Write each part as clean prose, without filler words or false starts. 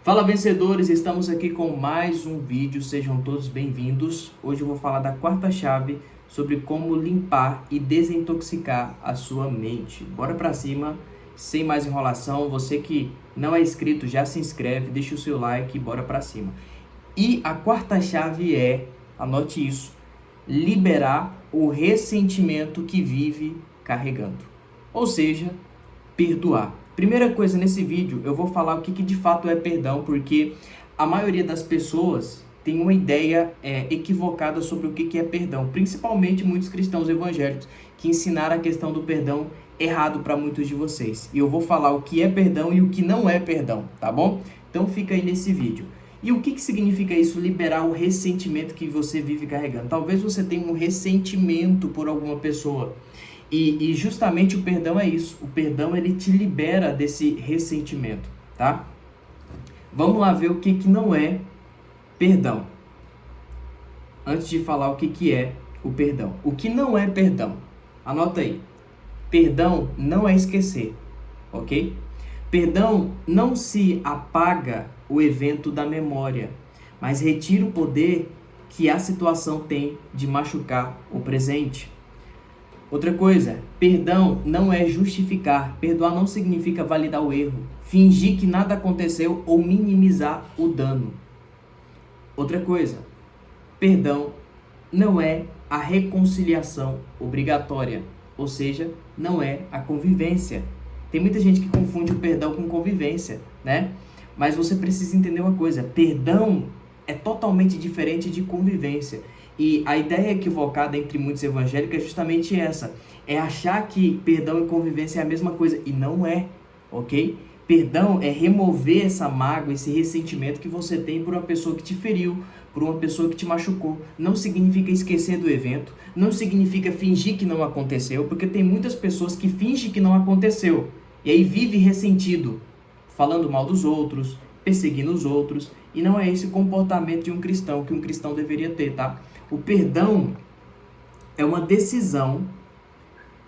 Fala vencedores, estamos aqui com mais um vídeo, sejam todos bem-vindos. Hoje eu vou falar da quarta chave sobre como limpar e desintoxicar a sua mente. Bora pra cima, sem mais enrolação. Você que não é inscrito, já se inscreve, deixa o seu like e bora pra cima. E a quarta chave é, anote isso, liberar o ressentimento que vive carregando. Ou seja, perdoar. Primeira coisa, nesse vídeo eu vou falar o que de fato é perdão, porque a maioria das pessoas tem uma ideia equivocada sobre o que é perdão, principalmente muitos cristãos evangélicos que ensinaram a questão do perdão errado para muitos de vocês. E eu vou falar o que é perdão e o que não é perdão, tá bom? Então fica aí nesse vídeo. E o que significa isso, liberar o ressentimento que você vive carregando? Talvez você tenha um ressentimento por alguma pessoa. E justamente o perdão é isso. O perdão, ele te libera desse ressentimento, tá? Vamos lá ver o que não é perdão. Antes de falar o que é o perdão. O que não é perdão? Anota aí. Perdão não é esquecer, ok? Perdão não se apaga o evento da memória, mas retira o poder que a situação tem de machucar o presente. Outra coisa, perdão não é justificar. Perdoar não significa validar o erro, fingir que nada aconteceu ou minimizar o dano. Outra coisa, perdão não é a reconciliação obrigatória, ou seja, não é a convivência. Tem muita gente que confunde o perdão com convivência, né? Mas você precisa entender uma coisa, perdão é totalmente diferente de convivência. E a ideia equivocada entre muitos evangélicos é justamente essa. É achar que perdão e convivência é a mesma coisa. E não é, ok? Perdão é remover essa mágoa, esse ressentimento que você tem por uma pessoa que te feriu, por uma pessoa que te machucou. Não significa esquecer do evento, não significa fingir que não aconteceu, porque tem muitas pessoas que fingem que não aconteceu. E aí vive ressentido, falando mal dos outros, perseguindo os outros. E não é esse o comportamento de um cristão, que um cristão deveria ter, tá? O perdão é uma decisão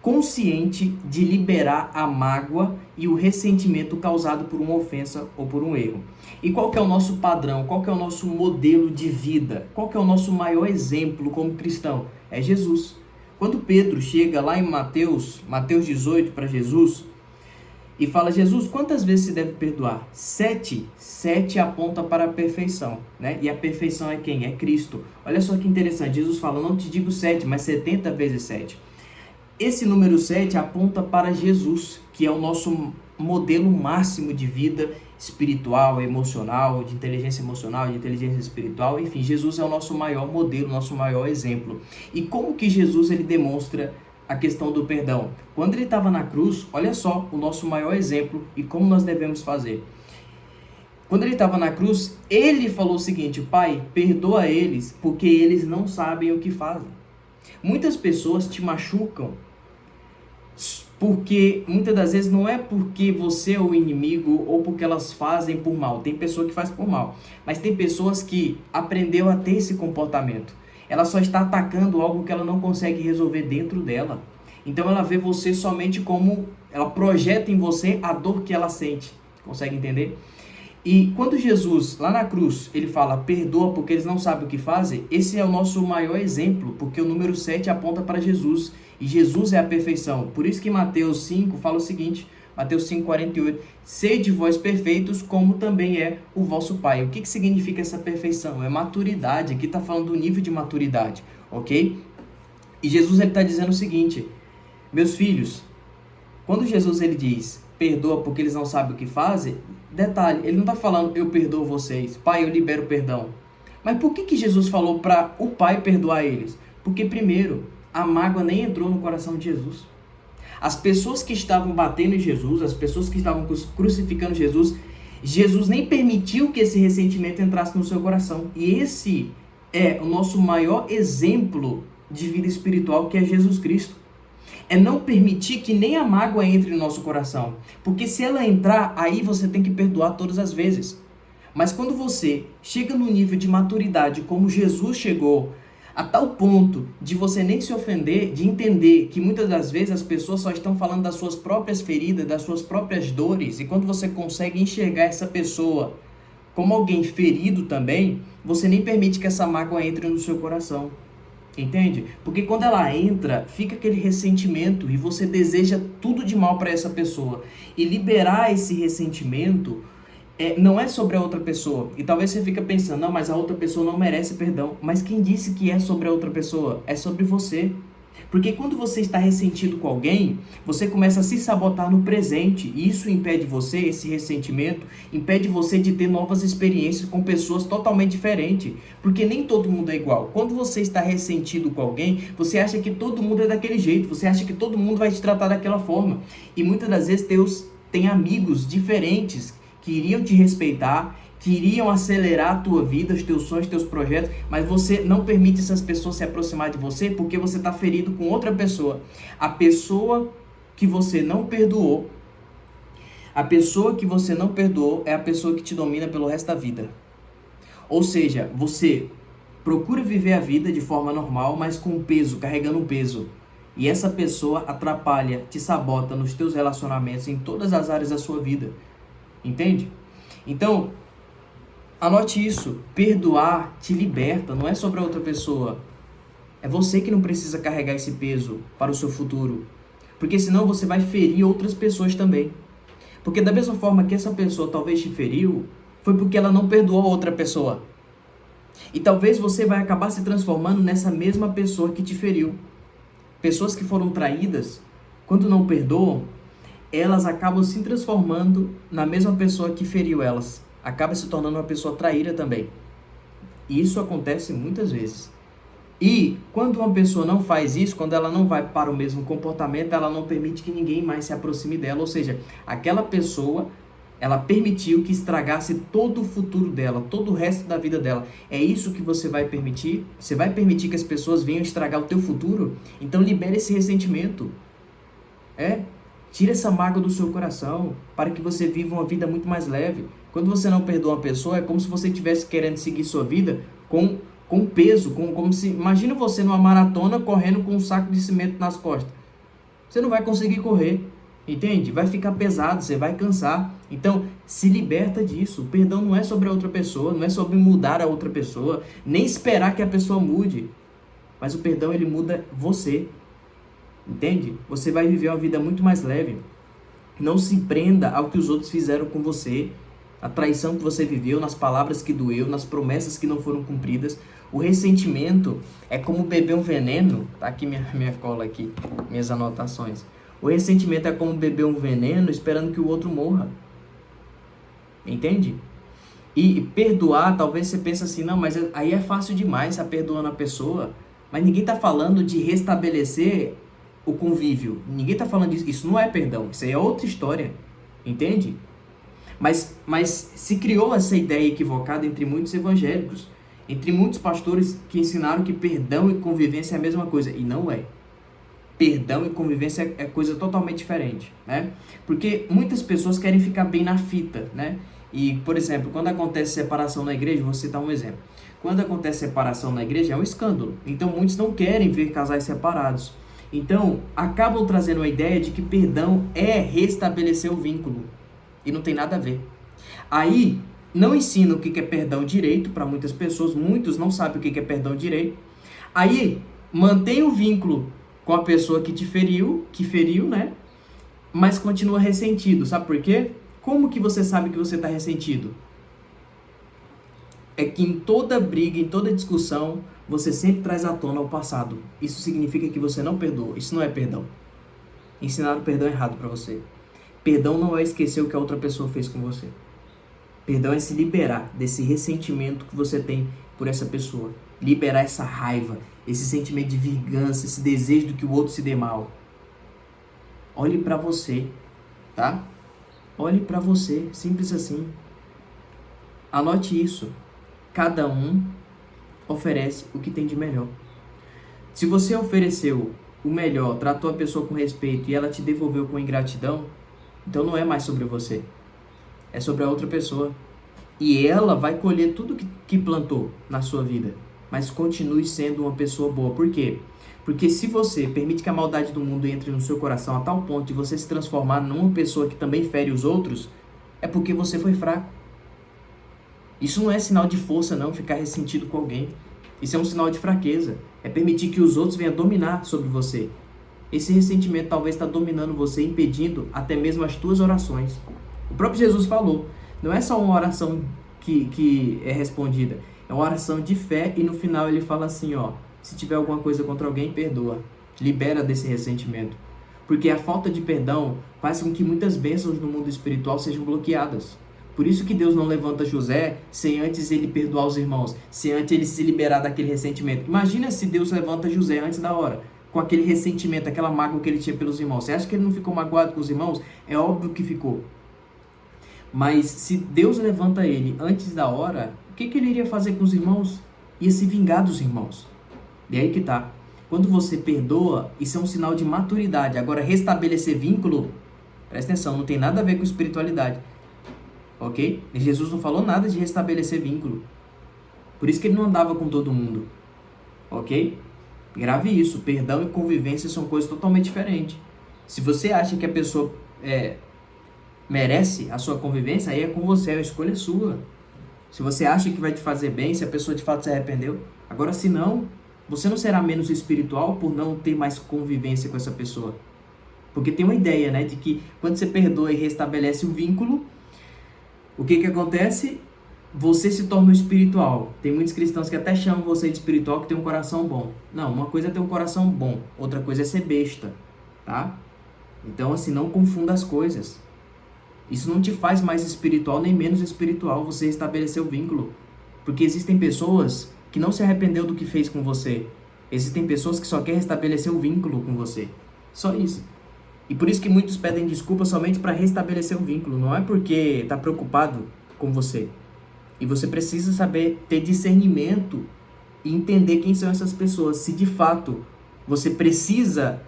consciente de liberar a mágoa e o ressentimento causado por uma ofensa ou por um erro. E qual que é o nosso padrão? Qual que é o nosso modelo de vida? Qual que é o nosso maior exemplo como cristão? É Jesus. Quando Pedro chega lá em Mateus 18 para Jesus e fala, Jesus, quantas vezes se deve perdoar? 7. 7 aponta para a perfeição, né? E a perfeição é quem? É Cristo. Olha só que interessante, Jesus fala, não te digo 7, mas 70 vezes 7. Esse número 7 aponta para Jesus, que é o nosso modelo máximo de vida espiritual, emocional, de inteligência emocional, de inteligência espiritual. Enfim, Jesus é o nosso maior modelo, nosso maior exemplo. E como que Jesus ele demonstra a questão do perdão? Quando ele estava na cruz, olha só o nosso maior exemplo e como nós devemos fazer. Quando ele estava na cruz, ele falou o seguinte, Pai, perdoa eles, porque eles não sabem o que fazem. Muitas pessoas te machucam porque muitas das vezes não é porque você é o inimigo ou porque elas fazem por mal. Tem pessoa que faz por mal, mas tem pessoas que aprendeu a ter esse comportamento. Ela só está atacando algo que ela não consegue resolver dentro dela. Então ela vê você somente como, ela projeta em você a dor que ela sente. Consegue entender? E quando Jesus, lá na cruz, ele fala, perdoa porque eles não sabem o que fazem, esse é o nosso maior exemplo, porque o número 7 aponta para Jesus, e Jesus é a perfeição. Por isso que Mateus 5 fala o seguinte, Mateus 5,48, sede vós perfeitos, como também é o vosso Pai. O que significa essa perfeição? É maturidade, aqui está falando do nível de maturidade, ok? E Jesus está dizendo o seguinte, meus filhos, quando Jesus ele diz, perdoa porque eles não sabem o que fazem, detalhe, ele não está falando, eu perdoo vocês, Pai, eu libero perdão. Mas por que Jesus falou para o Pai perdoar eles? Porque primeiro, a mágoa nem entrou no coração de Jesus. As pessoas que estavam batendo em Jesus, as pessoas que estavam crucificando Jesus, Jesus nem permitiu que esse ressentimento entrasse no seu coração. E esse é o nosso maior exemplo de vida espiritual, que é Jesus Cristo. É não permitir que nem a mágoa entre no nosso coração. Porque se ela entrar, aí você tem que perdoar todas as vezes. Mas quando você chega no nível de maturidade como Jesus chegou, a tal ponto de você nem se ofender, de entender que muitas das vezes as pessoas só estão falando das suas próprias feridas, das suas próprias dores, e quando você consegue enxergar essa pessoa como alguém ferido também, você nem permite que essa mágoa entre no seu coração. Entende? Porque quando ela entra, fica aquele ressentimento e você deseja tudo de mal para essa pessoa. E liberar esse ressentimento não é sobre a outra pessoa. E talvez você fique pensando, não, mas a outra pessoa não merece perdão. Mas quem disse que é sobre a outra pessoa? É sobre você. Porque quando você está ressentido com alguém, você começa a se sabotar no presente. E isso impede você, esse ressentimento, impede você de ter novas experiências com pessoas totalmente diferentes. Porque nem todo mundo é igual. Quando você está ressentido com alguém, você acha que todo mundo é daquele jeito. Você acha que todo mundo vai te tratar daquela forma. E muitas das vezes Deus tem amigos diferentes que iriam te respeitar, que iriam acelerar a tua vida, os teus sonhos, os teus projetos, mas você não permite essas pessoas se aproximar de você porque você está ferido com outra pessoa. A pessoa que você não perdoou, a pessoa que você não perdoou é a pessoa que te domina pelo resto da vida. Ou seja, você procura viver a vida de forma normal, mas com um peso, carregando um peso. E essa pessoa atrapalha, te sabota nos teus relacionamentos, em todas as áreas da sua vida. Entende? Então, anote isso, perdoar te liberta, não é sobre a outra pessoa. É você que não precisa carregar esse peso para o seu futuro. Porque senão você vai ferir outras pessoas também. Porque da mesma forma que essa pessoa talvez te feriu, foi porque ela não perdoou a outra pessoa. E talvez você vai acabar se transformando nessa mesma pessoa que te feriu. Pessoas que foram traídas, quando não perdoam, elas acabam se transformando na mesma pessoa que feriu elas. Acaba se tornando uma pessoa traíra também. E isso acontece muitas vezes. E quando uma pessoa não faz isso, quando ela não vai para o mesmo comportamento, ela não permite que ninguém mais se aproxime dela. Ou seja, aquela pessoa, ela permitiu que estragasse todo o futuro dela, todo o resto da vida dela. É isso que você vai permitir? Você vai permitir que as pessoas venham estragar o teu futuro? Então libere esse ressentimento. Tira essa mágoa do seu coração, para que você viva uma vida muito mais leve. Quando você não perdoa uma pessoa, é como se você estivesse querendo seguir sua vida com peso, como se... Imagina você numa maratona correndo com um saco de cimento nas costas. Você não vai conseguir correr, entende? Vai ficar pesado, você vai cansar. Então, se liberta disso. O perdão não é sobre a outra pessoa, não é sobre mudar a outra pessoa, nem esperar que a pessoa mude. Mas o perdão, ele muda você. Entende? Você vai viver uma vida muito mais leve. Não se prenda ao que os outros fizeram com você, a traição que você viveu, nas palavras que doeu, nas promessas que não foram cumpridas. O ressentimento é como beber um veneno. Tá aqui minha cola aqui, minhas anotações. O ressentimento é como beber um veneno esperando que o outro morra. Entende? E perdoar, talvez você pense assim, não, mas aí é fácil demais estar perdoando a pessoa. Mas ninguém está falando de restabelecer o convívio. Ninguém está falando disso. Isso não é perdão. Isso aí é outra história. Entende? Mas se criou essa ideia equivocada entre muitos evangélicos, entre muitos pastores que ensinaram que perdão e convivência é a mesma coisa. E não é. Perdão e convivência é coisa totalmente diferente, né? Porque muitas pessoas querem ficar bem na fita, né? E, por exemplo, quando acontece separação na igreja, vou citar um exemplo. Quando acontece separação na igreja, é um escândalo. Então, muitos não querem ver casais separados. Então, acabam trazendo a ideia de que perdão é restabelecer o vínculo. E não tem nada a ver. Aí, não ensina o que é perdão direito para muitas pessoas. Muitos não sabem o que é perdão direito. Aí, mantém o vínculo com a pessoa que te feriu, né? Mas continua ressentido. Sabe por quê? Como que você sabe que você está ressentido? É que em toda briga, em toda discussão, você sempre traz à tona o passado. Isso significa que você não perdoa. Isso não é perdão. Ensinaram perdão errado para você. Perdão não é esquecer o que a outra pessoa fez com você. Perdão é se liberar desse ressentimento que você tem por essa pessoa. Liberar essa raiva, esse sentimento de vingança, esse desejo de que o outro se dê mal. Olhe para você, tá? Olhe para você, simples assim. Anote isso. Cada um oferece o que tem de melhor. Se você ofereceu o melhor, tratou a pessoa com respeito e ela te devolveu com ingratidão, então não é mais sobre você. É sobre a outra pessoa. E ela vai colher tudo que plantou na sua vida. Mas continue sendo uma pessoa boa. Por quê? Porque se você permite que a maldade do mundo entre no seu coração a tal ponto de você se transformar numa pessoa que também fere os outros, é porque você foi fraco. Isso não é sinal de força, não, ficar ressentido com alguém. Isso é um sinal de fraqueza. É permitir que os outros venham dominar sobre você. Esse ressentimento talvez está dominando você, impedindo até mesmo as tuas orações. O próprio Jesus falou, não é só uma oração que é respondida, é uma oração de fé e no final ele fala assim, ó, se tiver alguma coisa contra alguém, perdoa. Libera desse ressentimento. Porque a falta de perdão faz com que muitas bênçãos no mundo espiritual sejam bloqueadas. Por isso que Deus não levanta José sem antes ele perdoar os irmãos, sem antes ele se liberar daquele ressentimento. Imagina se Deus levanta José antes da hora, com aquele ressentimento, aquela mágoa que ele tinha pelos irmãos. Você acha que ele não ficou magoado com os irmãos? É óbvio que ficou. Mas se Deus levanta ele antes da hora, o que ele iria fazer com os irmãos? Ia se vingar dos irmãos. E aí que tá. Quando você perdoa, isso é um sinal de maturidade. Agora, restabelecer vínculo, presta atenção, não tem nada a ver com espiritualidade. Ok? E Jesus não falou nada de restabelecer vínculo. Por isso que ele não andava com todo mundo. Ok? Grave isso. Perdão e convivência são coisas totalmente diferentes. Se você acha que a pessoa merece a sua convivência, aí é com você, a escolha é sua. Se você acha que vai te fazer bem, se a pessoa de fato se arrependeu. Agora, se não, você não será menos espiritual por não ter mais convivência com essa pessoa. Porque tem uma ideia, né, de que quando você perdoa e restabelece o vínculo, o que acontece? Você se torna um espiritual. Tem muitos cristãos que até chamam você de espiritual que tem um coração bom. Não, uma coisa é ter um coração bom, outra coisa é ser besta, tá? Então, assim, não confunda as coisas. Isso não te faz mais espiritual nem menos espiritual, você estabelecer o vínculo. Porque existem pessoas que não se arrependeu do que fez com você. Existem pessoas que só querem restabelecer o vínculo com você. Só isso. E por isso que muitos pedem desculpa somente para restabelecer o vínculo. Não é porque está preocupado com você. E você precisa saber ter discernimento e entender quem são essas pessoas. Se de fato você precisa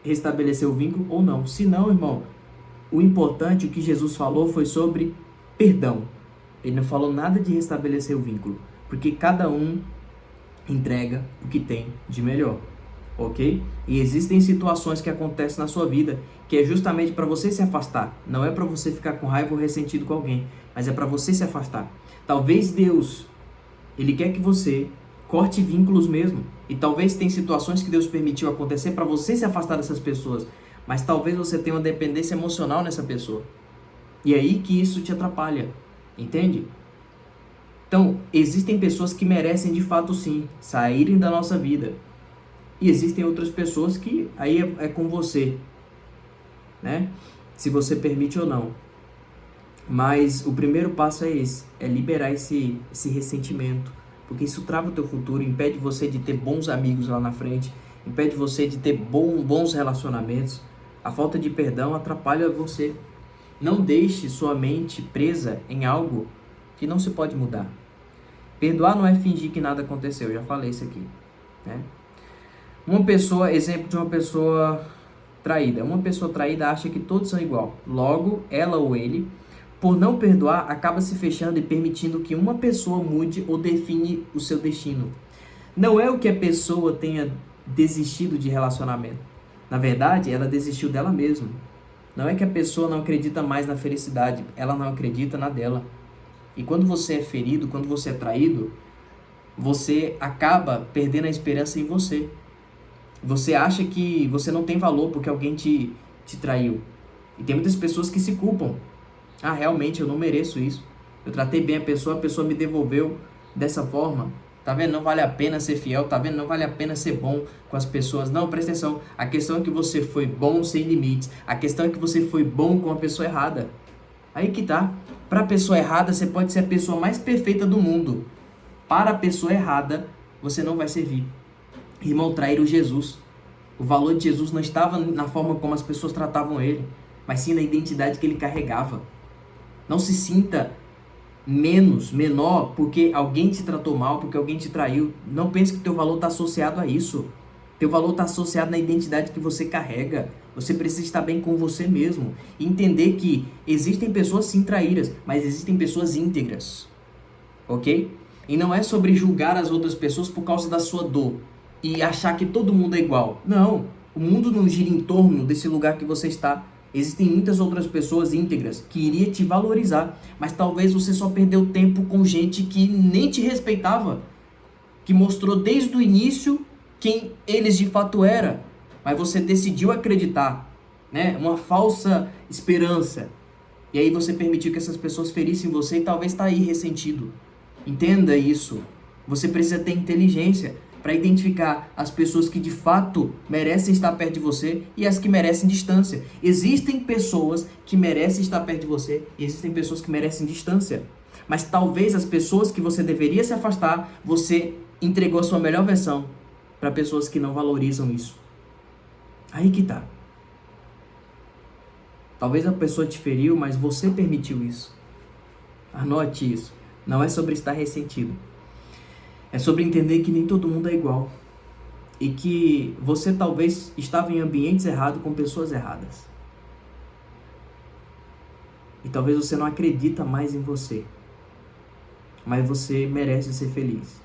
restabelecer o vínculo ou não. Se não, irmão, o importante, o que Jesus falou foi sobre perdão. Ele não falou nada de restabelecer o vínculo. Porque cada um entrega o que tem de melhor. Ok? E existem situações que acontecem na sua vida que é justamente para você se afastar. Não é para você ficar com raiva ou ressentido com alguém, mas é para você se afastar. Talvez Deus, Ele quer que você corte vínculos mesmo. E talvez tem situações que Deus permitiu acontecer para você se afastar dessas pessoas. Mas talvez você tenha uma dependência emocional nessa pessoa. E é aí que isso te atrapalha. Entende? Então, existem pessoas que merecem de fato sim saírem da nossa vida. E existem outras pessoas que aí é com você, né? Se você permite ou não. Mas o primeiro passo é esse, é liberar esse ressentimento. Porque isso trava o teu futuro, impede você de ter bons amigos lá na frente, impede você de ter bons relacionamentos. A falta de perdão atrapalha você. Não deixe sua mente presa em algo que não se pode mudar. Perdoar não é fingir que nada aconteceu, eu já falei isso aqui, né? Exemplo de uma pessoa traída. Uma pessoa traída acha que todos são igual. Logo, ela ou ele, por não perdoar, acaba se fechando e permitindo que uma pessoa mude ou define o seu destino. Não é o que a pessoa tenha desistido de relacionamento. Na verdade, ela desistiu dela mesma. Não é que a pessoa não acredita mais na felicidade, ela não acredita na dela. E quando você é ferido, quando você é traído, você acaba perdendo a esperança em você. Você acha que você não tem valor porque alguém te traiu. E tem muitas pessoas que se culpam. Ah, realmente eu não mereço isso. Eu tratei bem a pessoa me devolveu dessa forma. Tá vendo? Não vale a pena ser fiel, tá vendo? Não vale a pena ser bom com as pessoas. Não, presta atenção. A questão é que você foi bom sem limites. A questão é que você foi bom com a pessoa errada. Aí que tá. Para a pessoa errada, você pode ser a pessoa mais perfeita do mundo. Para a pessoa errada, você não vai servir. Irmão, traíram Jesus. O valor de Jesus não estava na forma como as pessoas tratavam ele, mas sim na identidade que ele carregava. Não se sinta menor porque alguém te tratou mal, porque alguém te traiu. Não pense que teu valor está associado a isso. Teu valor está associado na identidade que você carrega. Você precisa estar bem com você mesmo. E entender que existem pessoas sim traíras, mas existem pessoas íntegras. Ok? E não é sobre julgar as outras pessoas por causa da sua dor e achar que todo mundo é igual. Não, o mundo não gira em torno desse lugar que você está. Existem muitas outras pessoas íntegras que iriam te valorizar, mas talvez você só perdeu tempo com gente que nem te respeitava, que mostrou desde o início quem eles de fato eram, mas você decidiu acreditar, né? Uma falsa esperança. E aí você permitiu que essas pessoas ferissem você e talvez está aí ressentido. Entenda isso. Você precisa ter inteligência para identificar as pessoas que de fato merecem estar perto de você e as que merecem distância. Existem pessoas que merecem estar perto de você e existem pessoas que merecem distância. Mas talvez as pessoas que você deveria se afastar, você entregou a sua melhor versão para pessoas que não valorizam isso. Aí que tá. Talvez a pessoa te feriu, mas você permitiu isso. Anote isso. Não é sobre estar ressentido. É sobre entender que nem todo mundo é igual. E que você talvez estava em ambientes errados com pessoas erradas. E talvez você não acredita mais em você. Mas você merece ser feliz.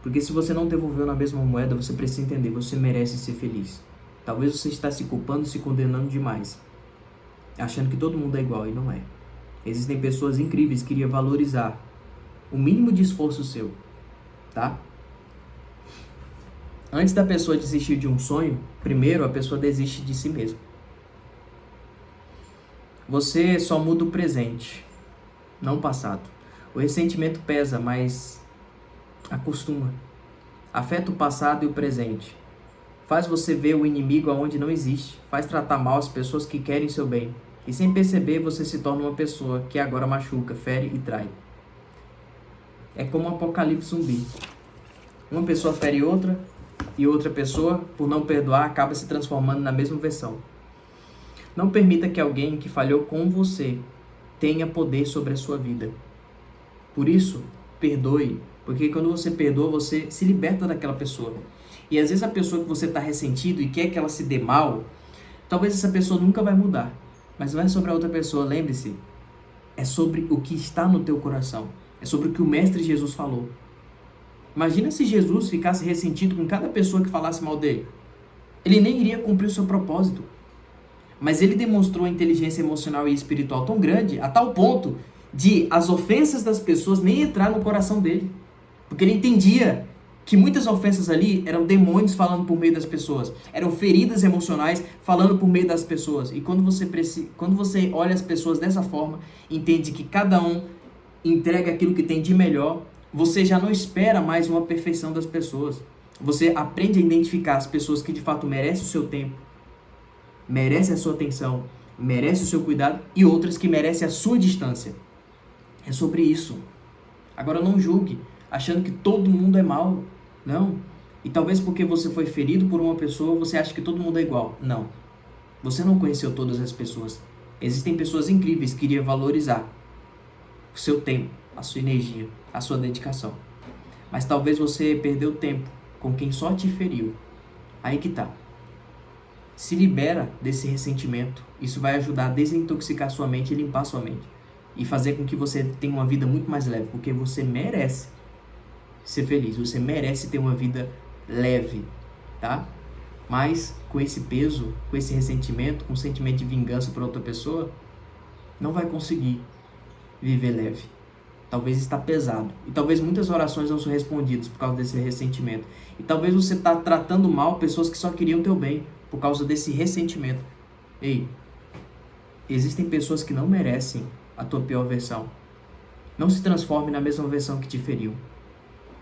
Porque se você não devolveu na mesma moeda, você precisa entender, você merece ser feliz. Talvez você está se culpando e se condenando demais, achando que todo mundo é igual, e não é. Existem pessoas incríveis que iriam valorizar o mínimo de esforço seu, tá? Antes da pessoa desistir de um sonho, primeiro a pessoa desiste de si mesma. Você só muda o presente, não o passado. O ressentimento pesa, mas acostuma. Afeta o passado e o presente. Faz você ver o inimigo aonde não existe. Faz tratar mal as pessoas que querem seu bem. E sem perceber, você se torna uma pessoa que agora machuca, fere e trai. É como um apocalipse zumbi. Uma pessoa fere outra, e outra pessoa, por não perdoar, acaba se transformando na mesma versão. Não permita que alguém que falhou com você tenha poder sobre a sua vida. Por isso, perdoe. Porque quando você perdoa, você se liberta daquela pessoa. E às vezes a pessoa que você está ressentido e quer que ela se dê mal, talvez essa pessoa nunca vai mudar. Mas não é sobre a outra pessoa, lembre-se. É sobre o que está no teu coração. É sobre o que o Mestre Jesus falou. Imagina se Jesus ficasse ressentido com cada pessoa que falasse mal dele. Ele nem iria cumprir o seu propósito. Mas ele demonstrou inteligência emocional e espiritual tão grande, a tal ponto de as ofensas das pessoas nem entrar no coração dele. Porque ele entendia que muitas ofensas ali eram demônios falando por meio das pessoas. Eram feridas emocionais falando por meio das pessoas. E quando você olha as pessoas dessa forma, entende que cada um entrega aquilo que tem de melhor, você já não espera mais uma perfeição das pessoas. Você aprende a identificar as pessoas que de fato merecem o seu tempo, merecem a sua atenção, merecem o seu cuidado, e outras que merecem a sua distância. É sobre isso. Agora não julgue, achando que todo mundo é mau. Não. E talvez porque você foi ferido por uma pessoa, você acha que todo mundo é igual. Não. Você não conheceu todas as pessoas. Existem pessoas incríveis que iriam valorizar o seu tempo, a sua energia, a sua dedicação. Mas talvez você perdeu tempo com quem só te feriu. Aí que tá. Se libera desse ressentimento. Isso vai ajudar a desintoxicar sua mente e limpar sua mente. E fazer com que você tenha uma vida muito mais leve. Porque você merece ser feliz. Você merece ter uma vida leve, tá? Mas com esse peso, com esse ressentimento, com o sentimento de vingança por outra pessoa, não vai conseguir viver leve. Talvez está pesado. E talvez muitas orações não são respondidas por causa desse ressentimento. E talvez você está tratando mal pessoas que só queriam teu bem por causa desse ressentimento. Ei, existem pessoas que não merecem a tua pior versão. Não se transforme na mesma versão que te feriu.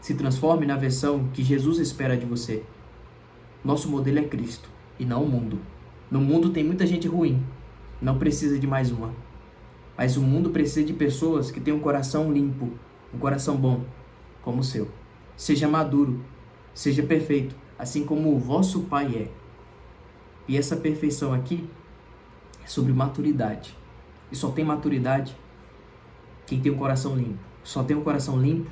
Se transforme na versão que Jesus espera de você. Nosso modelo é Cristo e não o mundo. No mundo tem muita gente ruim. Não precisa de mais uma. Mas o mundo precisa de pessoas que têm um coração limpo, um coração bom, como o seu. Seja maduro, seja perfeito, assim como o vosso Pai é. E essa perfeição aqui é sobre maturidade. E só tem maturidade quem tem um coração limpo. Só tem um coração limpo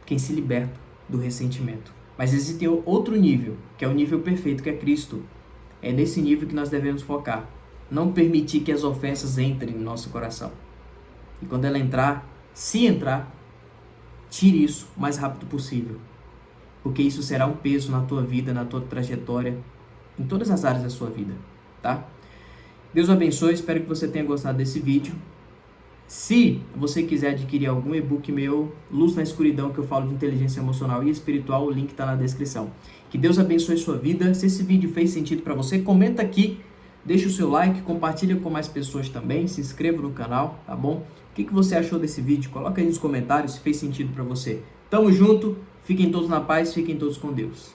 quem se liberta do ressentimento. Mas existe outro nível, que é o nível perfeito, que é Cristo. É nesse nível que nós devemos focar. Não permitir que as ofensas entrem no nosso coração. E quando ela entrar, se entrar, tire isso o mais rápido possível. Porque isso será um peso na tua vida, na tua trajetória, em todas as áreas da sua vida, tá? Deus abençoe, espero que você tenha gostado desse vídeo. Se você quiser adquirir algum e-book meu, Luz na Escuridão, que eu falo de inteligência emocional e espiritual, o link está na descrição. Que Deus abençoe sua vida. Se esse vídeo fez sentido para você, comenta aqui, deixa o seu like, compartilha com mais pessoas também, se inscreva no canal, tá bom? O que você achou desse vídeo? Coloca aí nos comentários se fez sentido para você. Tamo junto, fiquem todos na paz, fiquem todos com Deus.